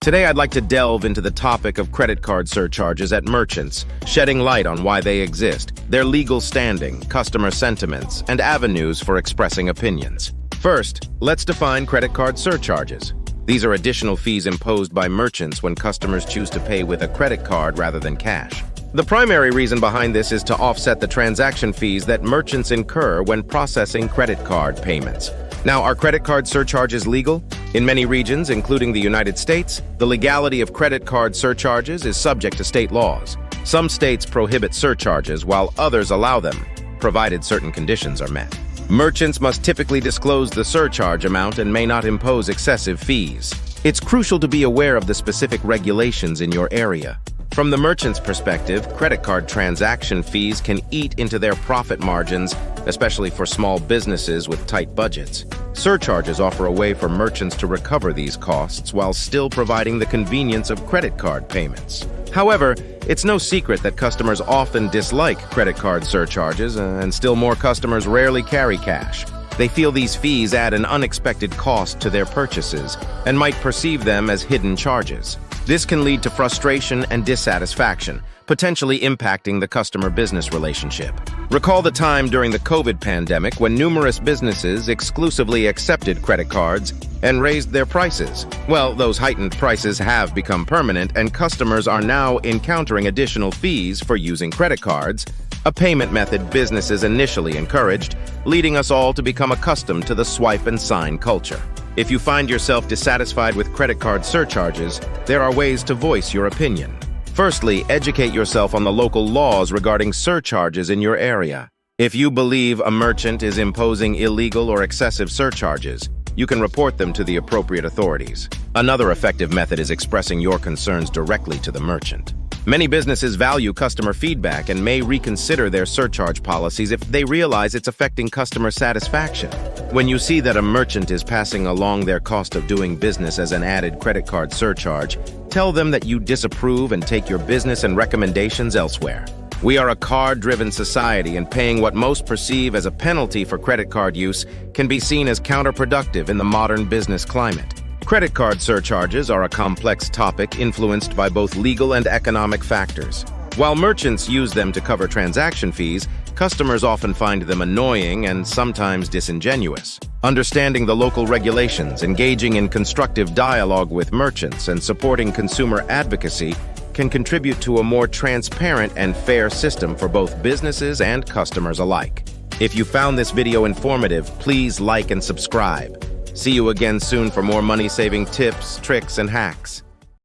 Today I'd like to delve into the topic of credit card surcharges at merchants, shedding light on why they exist, their legal standing, customer sentiments, and avenues for expressing opinions. First, let's define credit card surcharges. These are additional fees imposed by merchants when customers choose to pay with a credit card rather than cash. The primary reason behind this is to offset the transaction fees that merchants incur when processing credit card payments. Now, are credit card surcharges legal? In many regions, including the United States, the legality of credit card surcharges is subject to state laws. Some states prohibit surcharges while others allow them, provided certain conditions are met. Merchants must typically disclose the surcharge amount and may not impose excessive fees. It's crucial to be aware of the specific regulations in your area. From the merchant's perspective, credit card transaction fees can eat into their profit margins, especially for small businesses with tight budgets. Surcharges offer a way for merchants to recover these costs while still providing the convenience of credit card payments. However, it's no secret that customers often dislike credit card surcharges, and still more customers rarely carry cash. They feel these fees add an unexpected cost to their purchases and might perceive them as hidden charges. This can lead to frustration and dissatisfaction, potentially impacting the customer-business relationship. Recall the time during the COVID pandemic when numerous businesses exclusively accepted credit cards and raised their prices. Well, those heightened prices have become permanent, and customers are now encountering additional fees for using credit cards, a payment method businesses initially encouraged, leading us all to become accustomed to the swipe and sign culture. If you find yourself dissatisfied with credit card surcharges, there are ways to voice your opinion. Firstly, educate yourself on the local laws regarding surcharges in your area. If you believe a merchant is imposing illegal or excessive surcharges, you can report them to the appropriate authorities. Another effective method is expressing your concerns directly to the merchant. Many businesses value customer feedback and may reconsider their surcharge policies if they realize it's affecting customer satisfaction. When you see that a merchant is passing along their cost of doing business as an added credit card surcharge, tell them that you disapprove and take your business and recommendations elsewhere. We are a card-driven society, and paying what most perceive as a penalty for credit card use can be seen as counterproductive in the modern business climate. Credit card surcharges are a complex topic influenced by both legal and economic factors. While merchants use them to cover transaction fees, customers often find them annoying and sometimes disingenuous. Understanding the local regulations, engaging in constructive dialogue with merchants, and supporting consumer advocacy can contribute to a more transparent and fair system for both businesses and customers alike. If you found this video informative, please like and subscribe. See you again soon for more money-saving tips, tricks, and hacks.